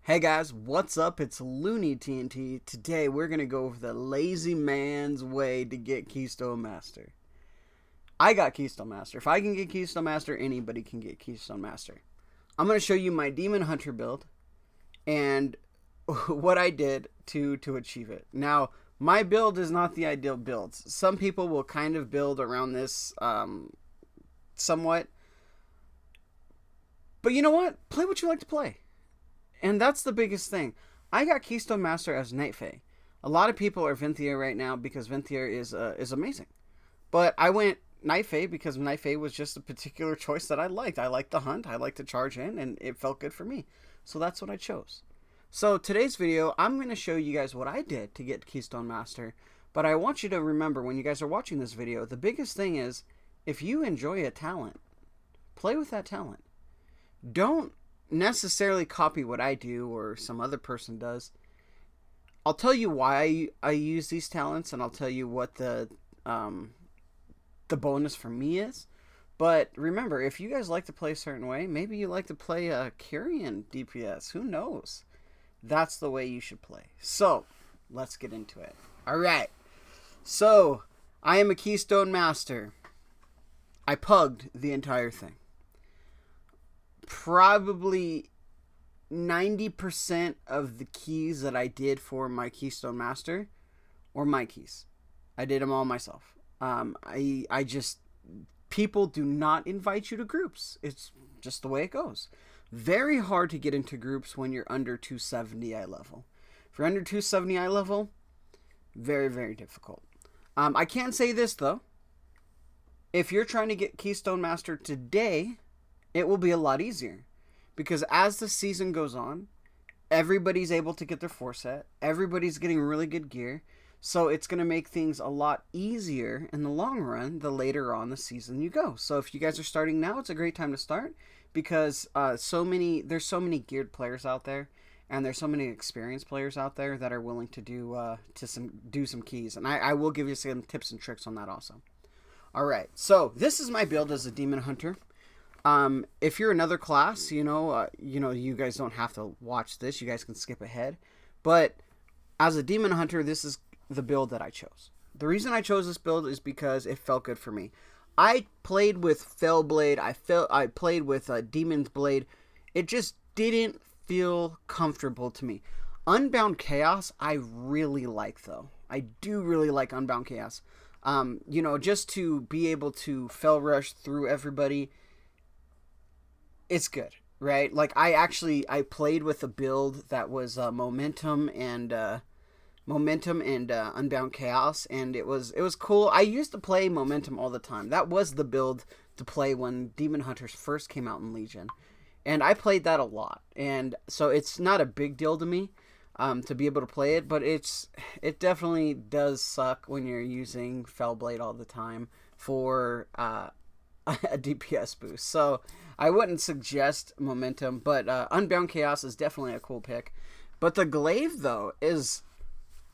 Hey guys, what's up? It's Looney TNT. Today we're going to go over the lazy man's way to get Keystone Master. I got Keystone Master. If I can get Keystone Master, anybody can get Keystone Master. I'm going to show you my Demon Hunter build and what I did to achieve it. Now, my build is not the ideal build. Some people will kind of build around this somewhat. But you know what? Play what you like to play. And that's the biggest thing. I got Keystone Master as Night Fae. A lot of people are Venthyr right now because Venthyr is amazing. But I went Night Fae because Night Fae was just a particular choice that I liked. I liked the hunt, I liked to charge in, and it felt good for me. So that's what I chose. So today's video, I'm going to show you guys what I did to get Keystone Master. But I want you to remember when you guys are watching this video, the biggest thing is if you enjoy a talent, play with that talent. Don't necessarily copy what I do or some other person does. I'll tell you why I use these talents, and I'll tell you what the bonus for me is. But remember, if you guys like to play a certain way, maybe you like to play a Kyrian DPS. Who knows? That's the way you should play. So let's get into it. All right. So I am a Keystone Master. I pugged the entire thing. Probably 90% of the keys that I did for my Keystone Master were my keys. I did them all myself. I just, people do not invite you to groups. It's just the way it goes. Very hard to get into groups when you're under 270 eye level. If you're under 270 eye level, very, very difficult. I can say this though. If you're trying to get Keystone Master today, it will be a lot easier because as the season goes on, everybody's able to get their 4-set. Everybody's getting really good gear. So it's going to make things a lot easier in the long run the later on the season you go. So if you guys are starting now, it's a great time to start because there's so many geared players out there, and there's so many experienced players out there that are willing to do some keys. And I will give you some tips and tricks on that also. All right. So this is my build as a Demon Hunter. If you're another class, you guys don't have to watch this. You guys can skip ahead. But as a Demon Hunter, this is the build that I chose. The reason I chose this build is because it felt good for me. I played with Fellblade. I played with Demon's Blade. It just didn't feel comfortable to me. Unbound Chaos, I really like though. I do really like Unbound Chaos. Just to be able to Fell Rush through everybody. It's good, right? Like I played with a build that was momentum and Unbound Chaos, and it was cool. I used to play momentum all the time. That was the build to play when Demon Hunters first came out in Legion, and I played that a lot. And so it's not a big deal to me to be able to play it, but it definitely does suck when you're using Fellblade all the time for a DPS boost. So I wouldn't suggest momentum, but Unbound Chaos is definitely a cool pick. But the glaive though is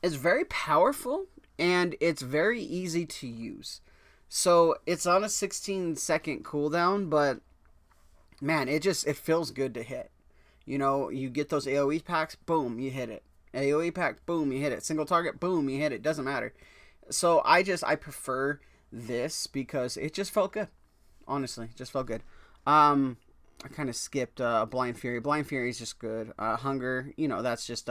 very powerful and it's very easy to use. So it's on a 16-second cooldown, but man, it feels good to hit. You get those AoE packs, boom, you hit it. AoE pack, boom, you hit it. Single target, boom, you hit it. Doesn't matter. So I prefer this because it just felt good. Honestly, just felt good. I kind of skipped Blind Fury. Blind Fury is just good. Hunger, that's just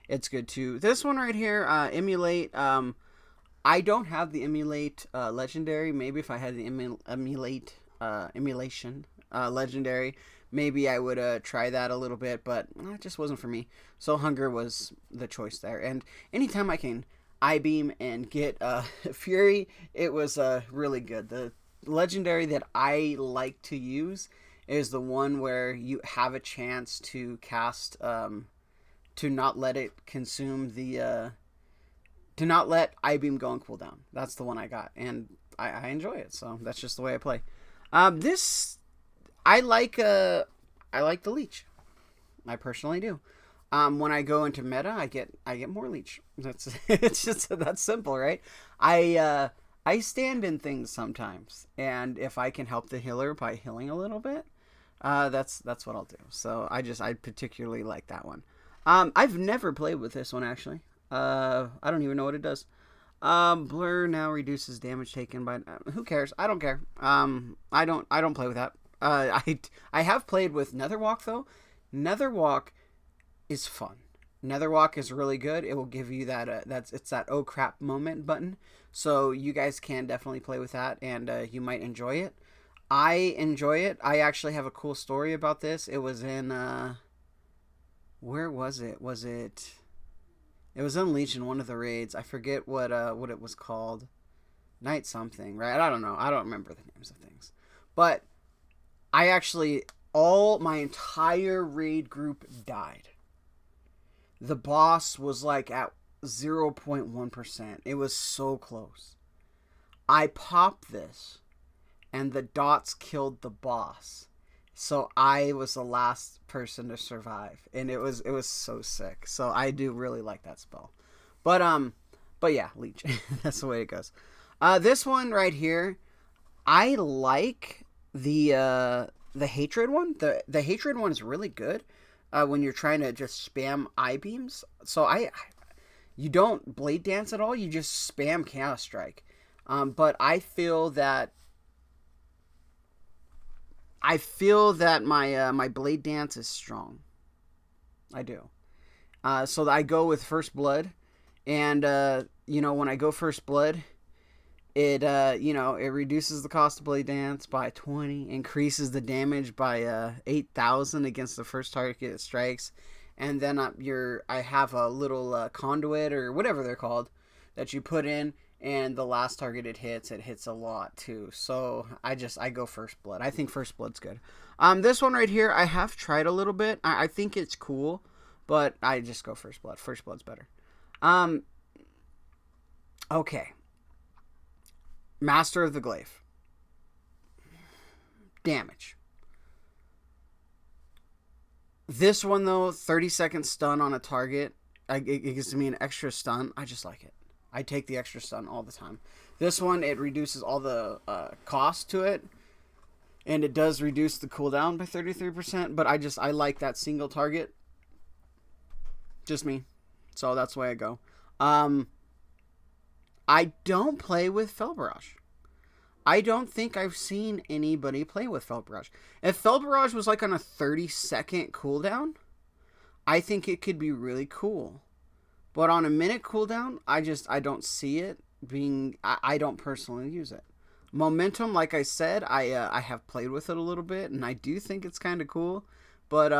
it's good too. This one right here, Emulate. I don't have the Emulate Legendary. Maybe if I had the Emulation Legendary, maybe I would try that a little bit, but it just wasn't for me. So Hunger was the choice there. And anytime I can I-beam and get Fury, it was really good. The Legendary that I like to use is the one where you have a chance to cast, to not let it consume to not let I-beam go on cooldown. That's the one I got, and I enjoy it. So that's just the way I play. I like the leech. I personally do. When I go into meta, I get more leech. It's just that simple, right? I stand in things sometimes, and if I can help the healer by healing a little bit, that's what I'll do. So I particularly like that one. I've never played with this one actually. I don't even know what it does. Blur now reduces damage taken by. Who cares? I don't care. I don't play with that. I have played with Netherwalk though. Netherwalk is fun. Netherwalk is really good. It will give you that it's that oh crap moment button. So you guys can definitely play with that, and you might enjoy it. I enjoy it. I actually have a cool story about this. It was in where was it? Was it? It was in Legion, one of the raids. I forget what it was called. Night something, right? I don't know. I don't remember the names of things. But I actually all my entire raid group died. The boss was like at 0.1%. It was so close. I popped this and the dots killed the boss. So I was the last person to survive, and it was so sick. So I do really like that spell, but yeah, Leech. That's the way it goes. This one right here, I like the hatred one. The hatred one is really good when you're trying to just spam eye beams. So you don't blade dance at all. You just spam chaos strike. But I feel that my blade dance is strong. I do. So I go with first blood, and when I go first blood, it reduces the cost of blade dance by 20, increases the damage by 8,000 against the first target it strikes, and then I have a little conduit or whatever they're called that you put in. And the last target it hits a lot too. So I go first blood. I think first blood's good. This one right here, I have tried a little bit. I think it's cool, but I just go first blood. First blood's better. Okay. Master of the Glaive. Damage. This one though, 30-second stun on a target. It gives me an extra stun. I just like it. I take the extra stun all the time. This one, it reduces all the cost to it. And it does reduce the cooldown by 33%. But I like that single target. Just me. So that's the way I go. I don't play with Fel Barrage. I don't think I've seen anybody play with Fel Barrage. If Fel Barrage was like on a 30-second cooldown, I think it could be really cool. But on a minute cooldown, I don't see it being. I don't personally use it. Momentum, like I said, I have played with it a little bit, and I do think it's kind of cool. But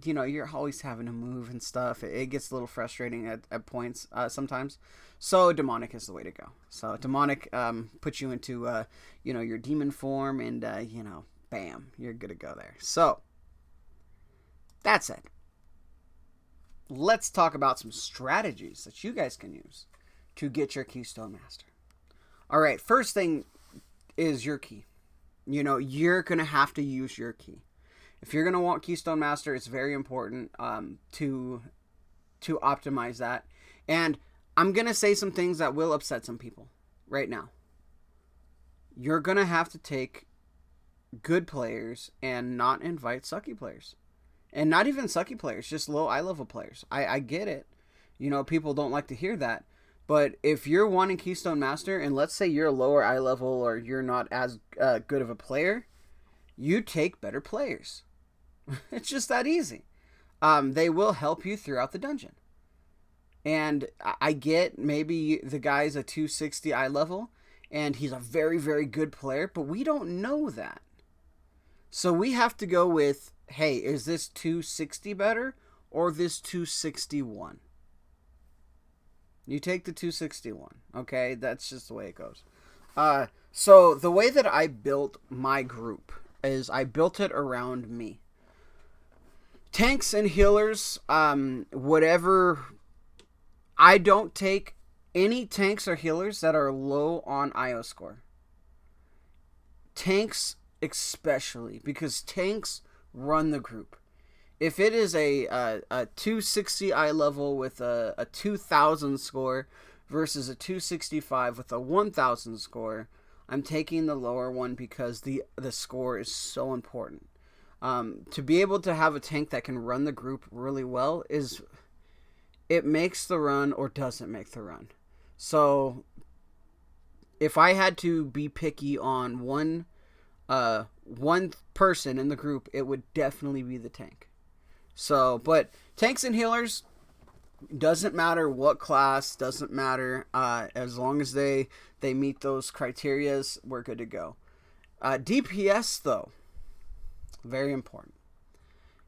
you're always having to move and stuff. It gets a little frustrating at points sometimes. So demonic is the way to go. So demonic puts you into your demon form, and bam, you're good to go there. So that's it. Let's talk about some strategies that you guys can use to get your Keystone Master. All right, first thing is your key. You're going to have to use your key. If you're going to want Keystone Master, it's very important to optimize that. And I'm going to say some things that will upset some people right now. You're going to have to take good players and not invite sucky players. And not even sucky players, just low eye level players. I get it. People don't like to hear that. But if you're wanting Keystone Master, and let's say you're a lower eye level or you're not as good of a player, you take better players. It's just that easy. They will help you throughout the dungeon. And I get maybe the guy's a 260 eye level, and he's a very, very good player, but we don't know that. So we have to go with, hey, is this 260 better or this 261? You take the 261, okay? That's just the way it goes. So the way that I built my group is I built it around me. Tanks and healers, whatever. I don't take any tanks or healers that are low on IO score. Tanks especially, because tanks run the group. If it is a 260 eye level with a 2000 score versus a 265 with a 1000 score, I'm taking the lower one because the score is so important. To be able to have a tank that can run the group really well is it makes the run or doesn't make the run. So if I had to be picky on one person in the group, it would definitely be the tank. So, but tanks and healers, doesn't matter what class, doesn't matter, as long as they meet those criterias, we're good to go. DPS though, very important.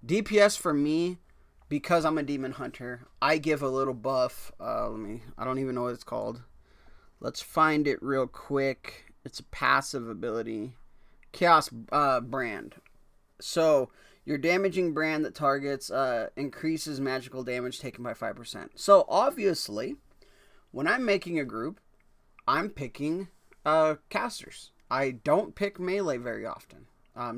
DPS for me, because I'm a demon hunter, I give a little buff. I don't even know what it's called. Let's find it real quick. It's a passive ability. Chaos brand. So your damaging brand that targets increases magical damage taken by 5%. So obviously, when I'm making a group, I'm picking casters. I don't pick melee very often.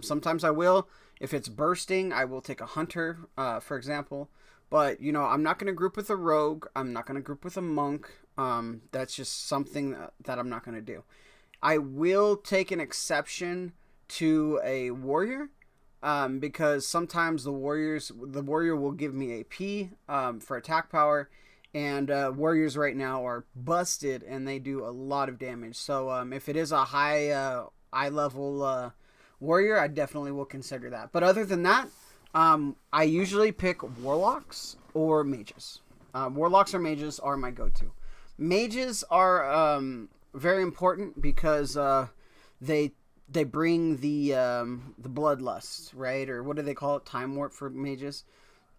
Sometimes I will. If it's bursting, I will take a hunter, for example. But, I'm not going to group with a rogue. I'm not going to group with a monk. That's just something that I'm not going to do. I will take an exception to a warrior, because sometimes the warrior will give me AP for attack power, and warriors right now are busted and they do a lot of damage. So if it is a high level warrior, I definitely will consider that. But other than that, I usually pick warlocks or mages. Warlocks or mages are my go-to. Mages are very important because they bring the bloodlust, right? Or what do they call it? Time warp for mages.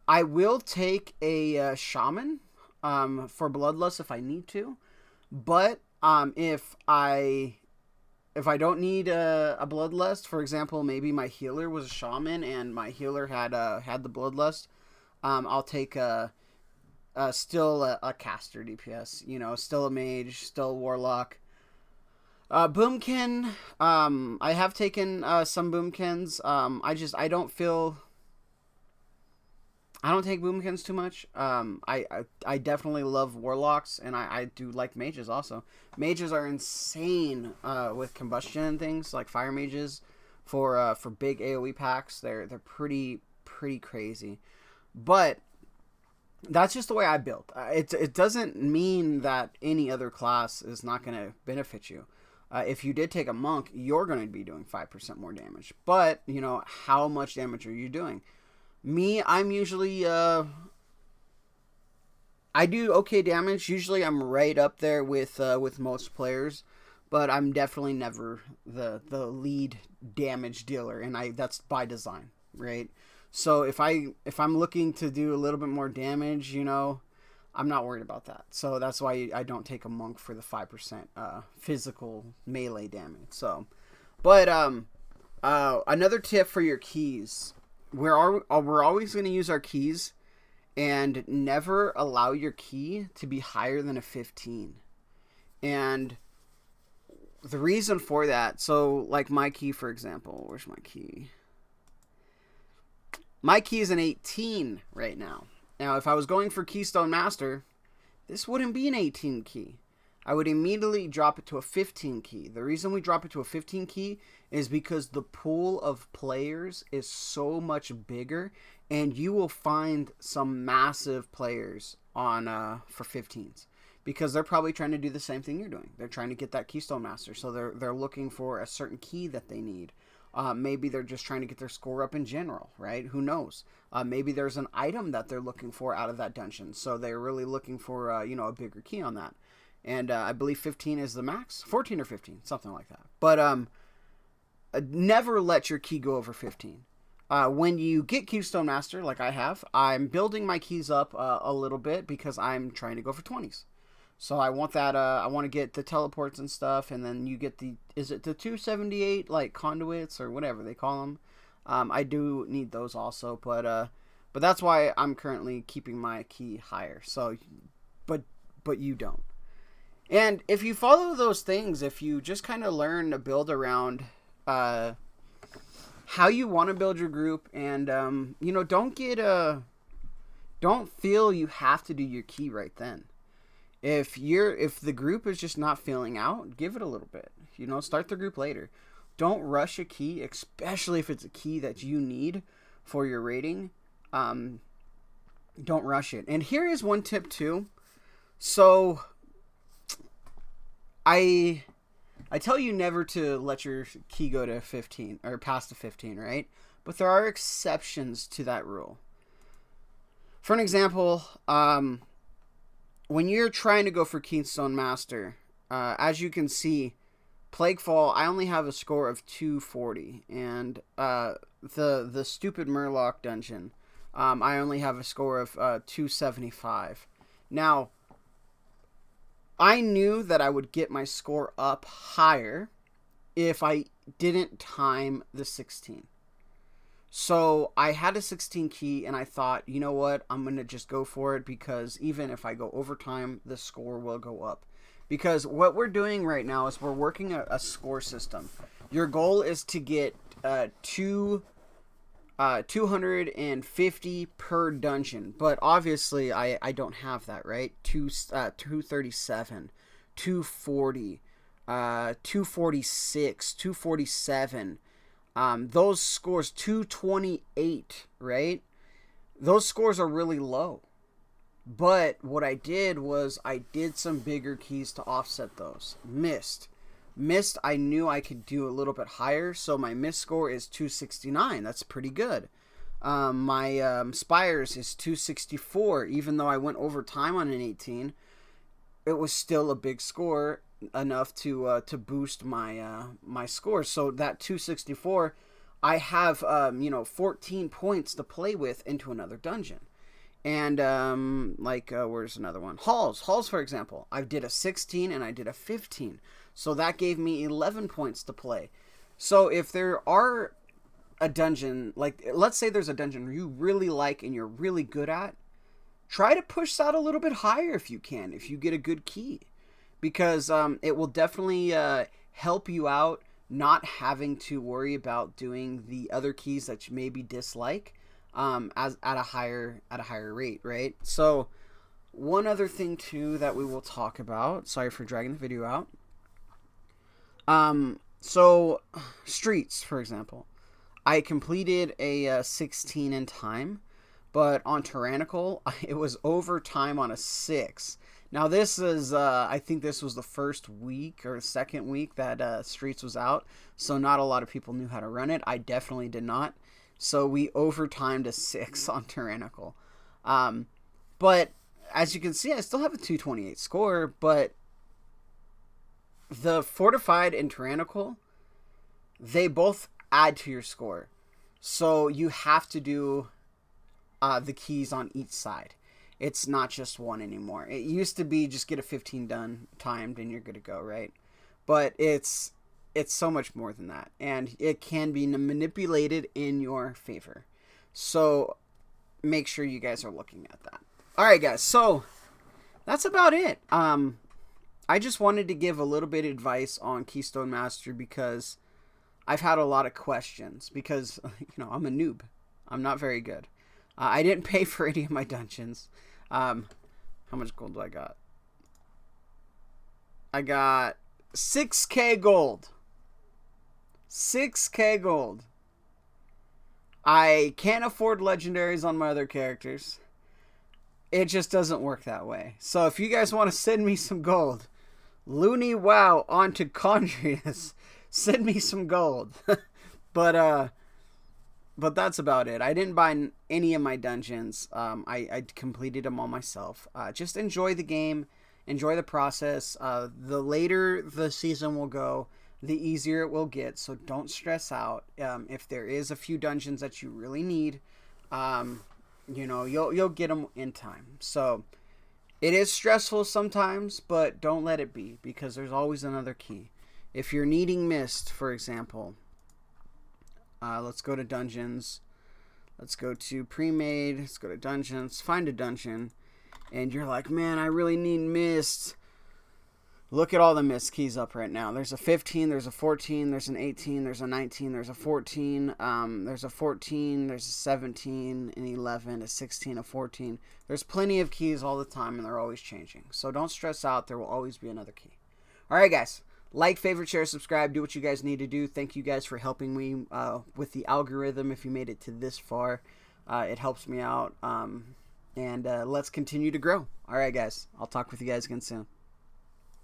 I will take a shaman for bloodlust if I need to, but if I don't need a bloodlust, for example, maybe my healer was a shaman and my healer had the bloodlust, I'll take still a caster DPS. Still a mage, still a warlock. Boomkin, I have taken some boomkins. I don't take boomkins too much. I definitely love warlocks, and I do like mages also. Mages are insane with combustion and things, like fire mages for big AoE packs. They're pretty crazy. But that's just the way I built. It doesn't mean that any other class is not going to benefit you. If you did take a monk, you're going to be doing 5% more damage. But, how much damage are you doing? Me, I'm usually, I do okay damage. Usually I'm right up there with most players. But I'm definitely never the lead damage dealer. And that's by design, right? So if I'm looking to do a little bit more damage, I'm not worried about that. So that's why I don't take a monk for the 5% physical melee damage. So, but another tip for your keys, we're always going to use our keys, and never allow your key to be higher than a 15. And the reason for that, so like my key, for example, where's my key? My key is an 18 right now. Now, if I was going for Keystone Master, this wouldn't be an 18 key. I would immediately drop it to a 15 key. The reason we drop it to a 15 key is because the pool of players is so much bigger, and you will find some massive players on for 15s, because they're probably trying to do the same thing you're doing. They're trying to get that Keystone Master, so they're looking for a certain key that they need. Maybe they're just trying to get their score up in general, right? Who knows? Maybe there's an item that they're looking for out of that dungeon, so they're really looking for a bigger key on that. And I believe 15 is the max, 14 or 15, something like that. But never let your key go over 15. When you get Keystone Master, like I have, I'm building my keys up a little bit because I'm trying to go for 20s. So I want that, I want to get the teleports and stuff, and then you get is it the 278, like, conduits, or whatever they call them? I do need those also, but that's why I'm currently keeping my key higher, so, but you don't. And if you follow those things, if you just kind of learn to build around, how you want to build your group, and, don't feel you have to do your key right then. If the group is just not filling out, give it a little bit. Start the group later. Don't rush a key, especially if it's a key that you need for your rating. Don't rush it. And here is one tip too. So I tell you never to let your key go to 15 or past the 15, right? But there are exceptions to that rule. For an example, when you're trying to go for Keystone Master, as you can see, Plaguefall, I only have a score of 240, and the stupid Murloc dungeon, I only have a score of 275. Now, I knew that I would get my score up higher if I didn't time the 16. So I had a 16 key, and I thought, you know what, I'm going to just go for it, because even if I go overtime, the score will go up. Because what we're doing right now is we're working a score system. Your goal is to get 250 per dungeon. But obviously, I don't have that, right? 237, 240, 246, 247. Those scores, 228, right? Those scores are really low. But what I did was I did some bigger keys to offset those. Mist, I knew I could do a little bit higher, so my mist score is 269. That's pretty good. My Spires is 264. Even though I went over time on an 18, it was still a big score, enough to boost my my score. So that 264, I have 14 points to play with into another dungeon. And where's another one? Halls, for example, I did a 16 and I did a 15, so that gave me 11 points to play. So if there are a dungeon, like let's say there's a dungeon you really like and you're really good at, try to push that a little bit higher if you can, if you get a good key, because it will definitely help you out not having to worry about doing the other keys that you maybe dislike as at a higher rate, right? So one other thing too that we will talk about, sorry for dragging the video out, so streets, for example, I completed a 16 in time, but on Tyrannical it was overtime on a 6. Now this is I think this was the first week or second week that Streets was out, so not a lot of people knew how to run it. I definitely did not. So we overtimed a 6 on Tyrannical. But as you can see, I still have a 228 score, but the Fortified and Tyrannical, they both add to your score. So you have to do the keys on each side. It's not just one anymore. It used to be just get a 15 done, timed, and you're good to go, right? But it's so much more than that, and it can be manipulated in your favor. So make sure you guys are looking at that. All right, guys. So that's about it. I just wanted to give a little bit of advice on Keystone Master because I've had a lot of questions. Because I'm a noob. I'm not very good. I didn't pay for any of my dungeons. How much gold do I got? I got 6k gold. 6k gold. I can't afford legendaries on my other characters. It just doesn't work that way. So if you guys want to send me some gold, Looney Wow onto Condrius, send me some gold. But that's about it. I didn't buy any of my dungeons. I completed them all myself. Just enjoy the game. Enjoy the process. The later the season will go, the easier it will get. So don't stress out. If there is a few dungeons that you really need, you'll get them in time. So it is stressful sometimes, but don't let it be, because there's always another key. If you're needing Mist, for example, let's go to dungeons. Let's go to pre-made. Let's go to dungeons. Find a dungeon. And you're like, man, I really need Mist. Look at all the Mist keys up right now. There's a 15, there's a 14, there's an 18, there's a 19, there's a 14, there's a 14, there's a 17, an 11, a 16, a 14. There's plenty of keys all the time, and they're always changing. So don't stress out. There will always be another key. All right, guys. Like, favorite, share, subscribe. Do what you guys need to do. Thank you guys for helping me with the algorithm. If you made it to this far, it helps me out. and let's continue to grow. All right, guys. I'll talk with you guys again soon.